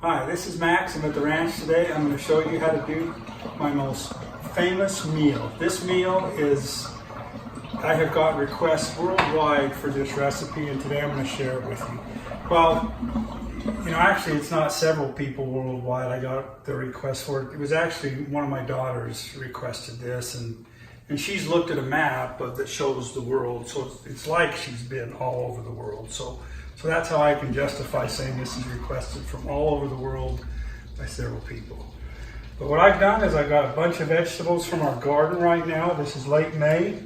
Hi, this is Max. I'm at the ranch today. I'm going to show you how to do my most famous meal. This meal is, I have got requests worldwide for this recipe, and today I'm going to share it with you. Well, actually it's not several people worldwide I got the request for it. It was actually one of my daughters requested this, and she's looked at a map that shows the world, so it's like she's been all over the world. So that's how I can justify saying this is requested from all over the world by several people. But what I've done is I've got a bunch of vegetables from our garden right now. This is late May,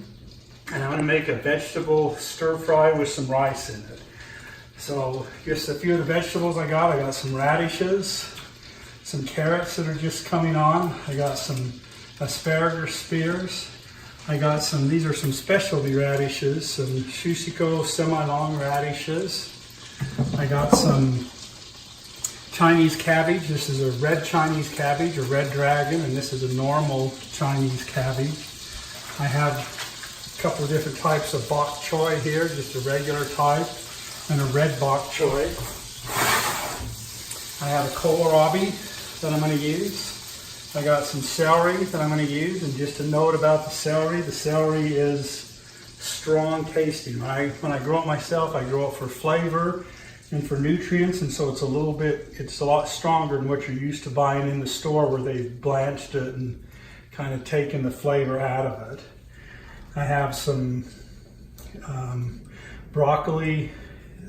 and I'm going to make a vegetable stir fry with some rice in it. So just a few of the vegetables I got some radishes, some carrots that are just coming on. I got some asparagus spears. I got these are some specialty radishes, some Shushiko semi-long radishes. I got some Chinese cabbage. This is a red Chinese cabbage, a red dragon, and this is a normal Chinese cabbage. I have a couple of different types of bok choy here, just a regular type, and a red bok choy. I have a kohlrabi that I'm going to use. I got some celery that I'm going to use, and just a note about the celery is strong tasting. When I grow it myself, I grow it for flavor and for nutrients, and so it's a lot stronger than what you're used to buying in the store where they've blanched it and kind of taken the flavor out of it. I have some broccoli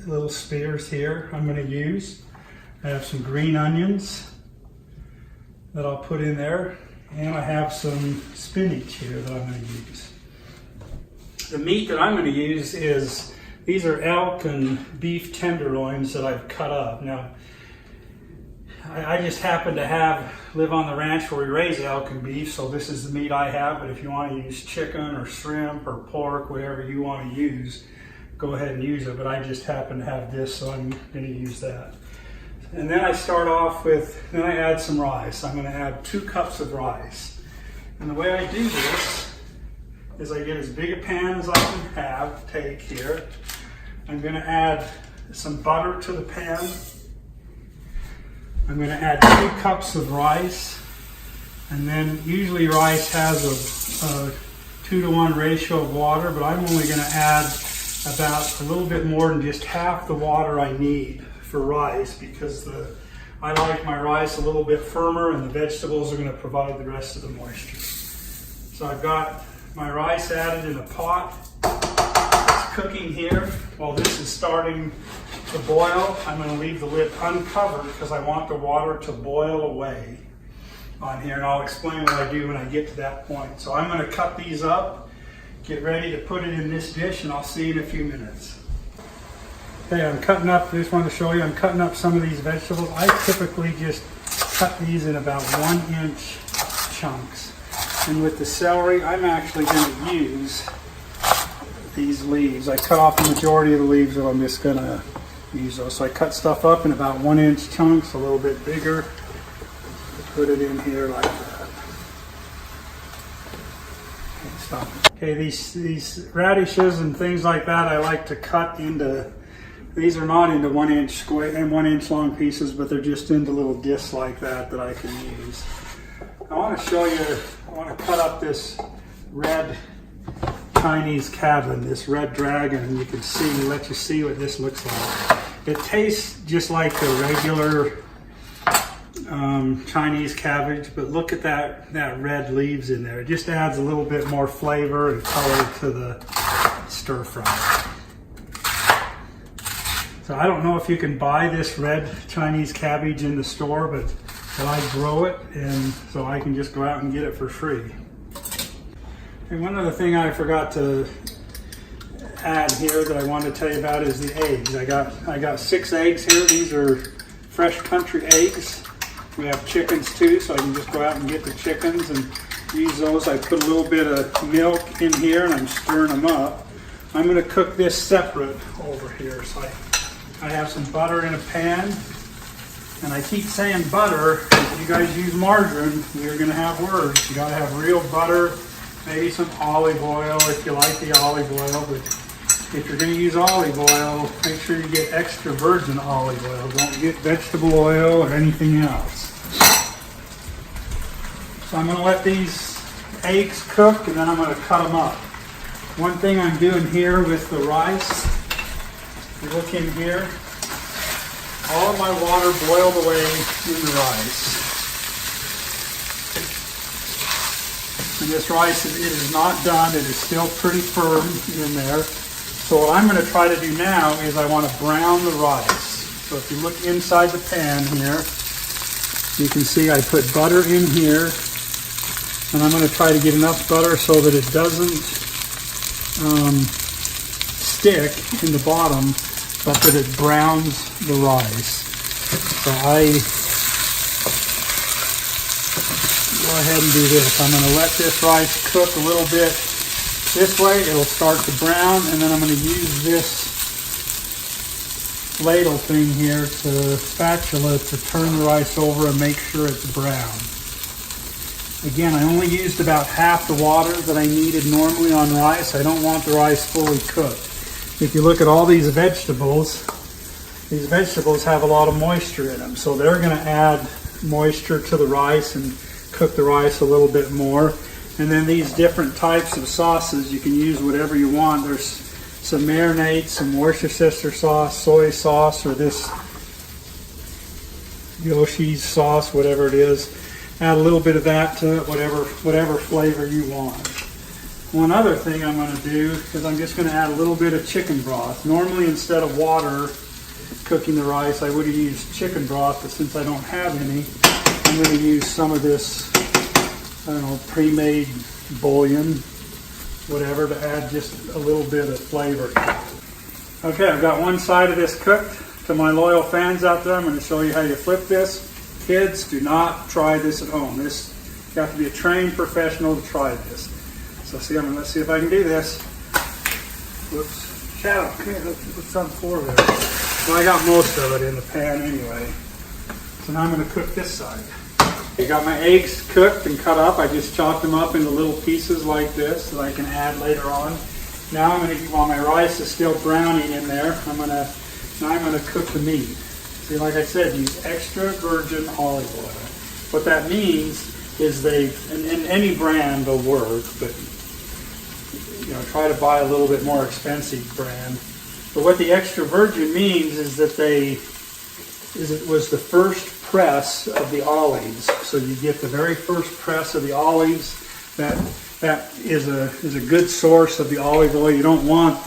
little spears here I'm going to use. I have some green onions that I'll put in there, and I have some spinach here that I'm going to use. The meat that I'm going to use these are elk and beef tenderloins that I've cut up. Now, I just happen to live on the ranch where we raise elk and beef, so this is the meat I have, but if you want to use chicken or shrimp or pork, whatever you want to use, go ahead and use it, but I just happen to have this, so I'm going to use that. And then I then I add some rice. I'm going to add 2 cups of rice. And the way I do this is I get as big a pan as I can take here. I'm going to add some butter to the pan. I'm going to add 2 cups of rice. And then usually rice has a 2-to-1 ratio of water, but I'm only going to add about a little bit more than just half the water I need for rice, because I like my rice a little bit firmer, and the vegetables are going to provide the rest of the moisture. So I've got my rice added in a pot. It's cooking here. While this is starting to boil, I'm going to leave the lid uncovered because I want the water to boil away on here, and I'll explain what I do when I get to that point. So I'm going to cut these up, get ready to put it in this dish, and I'll see you in a few minutes. Okay, I'm cutting up, I just wanted to show you, I'm cutting up some of these vegetables. I typically just cut these in about 1-inch chunks. And with the celery, I'm actually going to use these leaves. I cut off the majority of the leaves, and I'm just going to use those. So I cut stuff up in about 1-inch chunks, a little bit bigger. Put it in here like that. Okay, stop it. Okay, these radishes and things like that, I like to cut into. These are not into 1-inch square and 1-inch long pieces, but they're just into little discs like that I can use. I want to show you, I want to cut up this red Chinese cabbage, this red dragon, and you can let you see what this looks like. It tastes just like the regular Chinese cabbage, but look at that red leaves in there. It just adds a little bit more flavor and color to the stir fry. So I don't know if you can buy this red Chinese cabbage in the store, but I grow it, and so I can just go out and get it for free. And one other thing I forgot to add here that I wanted to tell you about is the eggs. I got 6 eggs here. These are fresh country eggs. We have chickens too, so I can just go out and get the chickens and use those. I put a little bit of milk in here, and I'm stirring them up. I'm going to cook this separate over here. So I have some butter in a pan, and I keep saying butter. If you guys use margarine, you're going to have words. You got to have real butter, maybe some olive oil if you like the olive oil, but if you're going to use olive oil, make sure you get extra virgin olive oil. Don't get vegetable oil or anything else. So I'm going to let these eggs cook, and then I'm going to cut them up. One thing I'm doing here with the rice, if you look in here, all of my water boiled away in the rice. And this rice, it is not done. It is still pretty firm in there. So what I'm going to try to do now is I want to brown the rice. So if you look inside the pan here, you can see I put butter in here. And I'm going to try to get enough butter so that it doesn't stick in the bottom, but that it browns the rice. So I go ahead and do this. I'm going to let this rice cook a little bit this way. It'll start to brown, and then I'm going to use this ladle thing here to spatula to turn the rice over and make sure it's brown. Again, I only used about half the water that I needed normally on rice. I don't want the rice fully cooked. If you look at all these vegetables have a lot of moisture in them. So they're going to add moisture to the rice and cook the rice a little bit more. And then these different types of sauces, you can use whatever you want. There's some marinade, some Worcestershire sauce, soy sauce, or this Yoshi's sauce, whatever it is. Add a little bit of that to it, whatever flavor you want. One other thing I'm going to do is I'm just going to add a little bit of chicken broth. Normally, instead of water cooking the rice, I would have used chicken broth, but since I don't have any, I'm going to use some of this, I don't know, pre-made bouillon, whatever, to add just a little bit of flavor. Okay, I've got one side of this cooked. To my loyal fans out there, I'm going to show you how you flip this. Kids, do not try this at home. You have to be a trained professional to try this. So let's see if I can do this. Whoops. Shadow, okay, what's on the floor there? Well, I got most of it in the pan anyway. So now I'm going to cook this side. I got my eggs cooked and cut up. I just chopped them up into little pieces like this that I can add later on. Now I'm going to, while my rice is still browning in there, now I'm going to cook the meat. See, like I said, use extra virgin olive oil. What that means is and any brand will work, but try to buy a little bit more expensive brand. But what the extra virgin means is that it was the first press of the olives. So you get the very first press of the olives. That is a good source of the olive oil. You don't want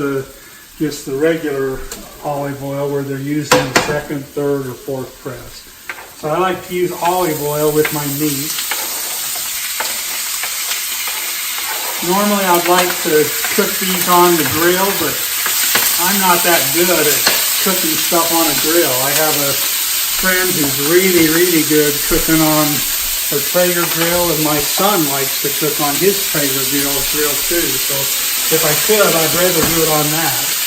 just the regular olive oil where they're using the second, third, or fourth press. So I like to use olive oil with my meat. Normally I'd like to cook these on the grill, but I'm not that good at cooking stuff on a grill. I have a friend who's really, really good cooking on a Traeger grill, and my son likes to cook on his Traeger grill too. So if I could, I'd rather do it on that.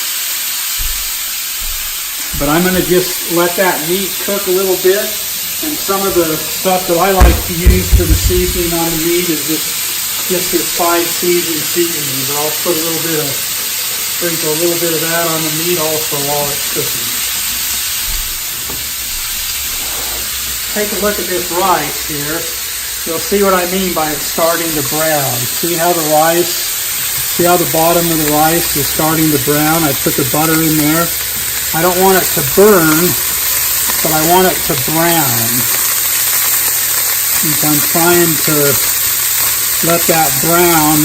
But I'm going to just let that meat cook a little bit, and some of the stuff that I like to use for the seasoning on the meat is just this 5-season seasoning. But I'll put sprinkle a little bit of that on the meat also while it's cooking. Take a look at this rice here. You'll see what I mean by it starting to brown. See how the bottom of the rice is starting to brown? I put the butter in there. I don't want it to burn, but I want it to brown. And so I'm trying to let that brown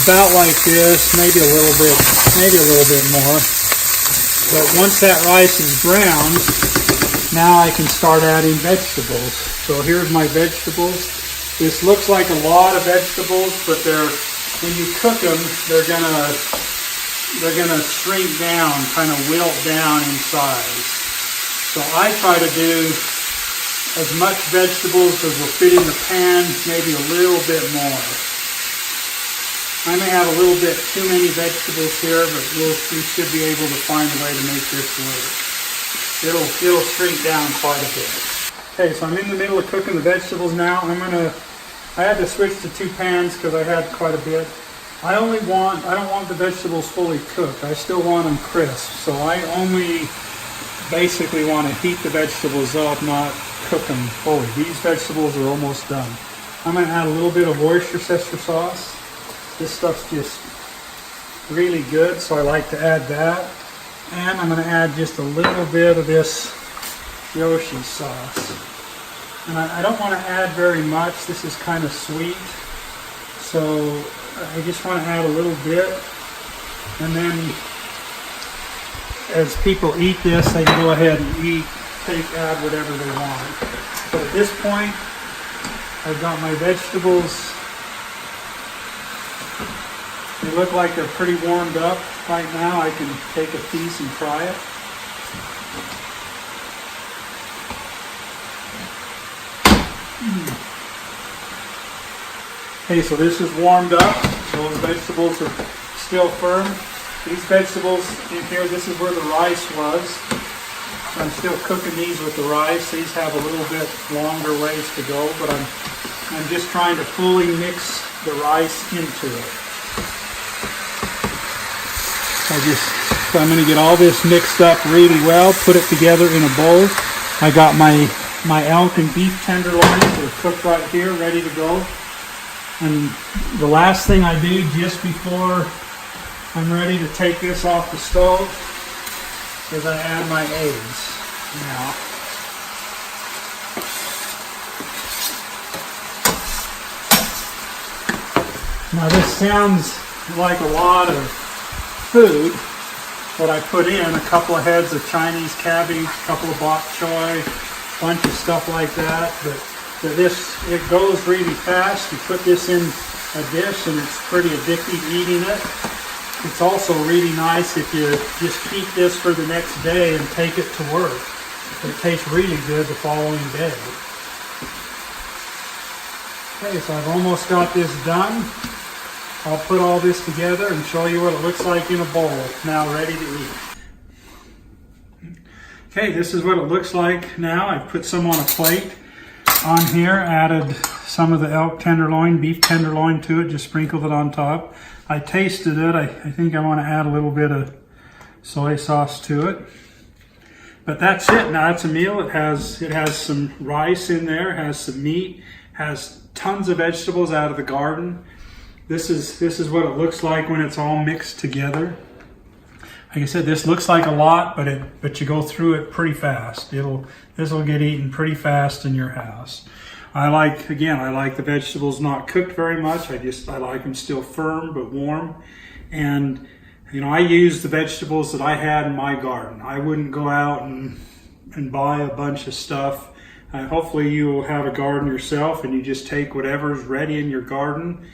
about like this, maybe a little bit more. But once that rice is browned, now I can start adding vegetables. So here's my vegetables. This looks like a lot of vegetables, but when you cook them, they're gonna shrink down, kind of wilt down in size. So I try to do as much vegetables as will fit in the pan, maybe a little bit more. I may have a little bit too many vegetables here, but we should be able to find a way to make this work. It'll shrink down quite a bit. Okay, so I'm in the middle of cooking the vegetables now. I had to switch to 2 pans because I had quite a bit. I don't want the vegetables fully cooked. I still want them crisp. So I only basically want to heat the vegetables up, not cook them fully. These vegetables are almost done. I'm going to add a little bit of Worcestershire sauce. This stuff's just really good, so I like to add that. And I'm going to add just a little bit of this Yoshi sauce. And I don't want to add very much. This is kind of sweet. So I just want to add a little bit. And then as people eat this, they can go ahead and add whatever they want. So at this point, I've got my vegetables. They look like they're pretty warmed up right now. I can take a piece and try it. Okay, so this is warmed up. Those vegetables are still firm. These vegetables in here, this is where the rice was. So I'm still cooking these with the rice. These have a little bit longer ways to go, but I'm just trying to fully mix the rice into it. So I'm going to get all this mixed up really well, put it together in a bowl. I got my elk and beef tenderloins. They're cooked right here, ready to go. And the last thing I do just before I'm ready to take this off the stove is I add my eggs. Now this sounds like a lot of food, what I put in, a couple of heads of Chinese cabbage, a couple of bok choy, a bunch of stuff like that, but it goes really fast. You put this in a dish and it's pretty addictive eating it. It's also really nice if you just keep this for the next day and take it to work. It tastes really good the following day. Okay, so I've almost got this done. I'll put all this together and show you what it looks like in a bowl, now ready to eat. Okay, this is what it looks like now. I've put some on a plate. On here, added some of the elk tenderloin, beef tenderloin to it, just sprinkled it on top. I tasted it. I think I want to add a little bit of soy sauce to it. But that's it. Now it's a meal. It has some rice in there, has some meat, has tons of vegetables out of the garden. This is what it looks like when it's all mixed together. Like I said, this looks like a lot, but you go through it pretty fast. This will get eaten pretty fast in your house. I like the vegetables not cooked very much. I like them still firm but warm. And I use the vegetables that I had in my garden. I wouldn't go out and buy a bunch of stuff. Hopefully you will have a garden yourself and you just take whatever's ready in your garden.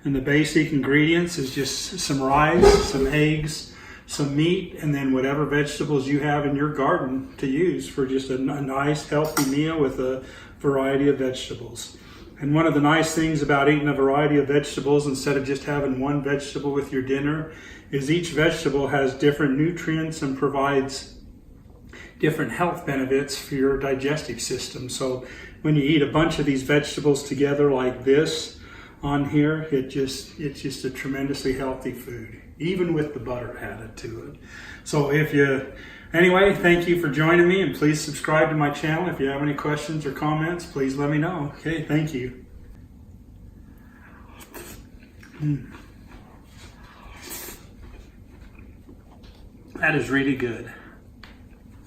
And the basic ingredients is just some rice, some eggs, some meat, and then whatever vegetables you have in your garden to use for just a nice healthy meal with a variety of vegetables. And one of the nice things about eating a variety of vegetables instead of just having one vegetable with your dinner is each vegetable has different nutrients and provides different health benefits for your digestive system. So when you eat a bunch of these vegetables together like this on here, it's just a tremendously healthy food, even with the butter added to it. So anyway, thank you for joining me, and please subscribe to my channel. If you have any questions or comments, please let me know. Okay, thank you. That is really good.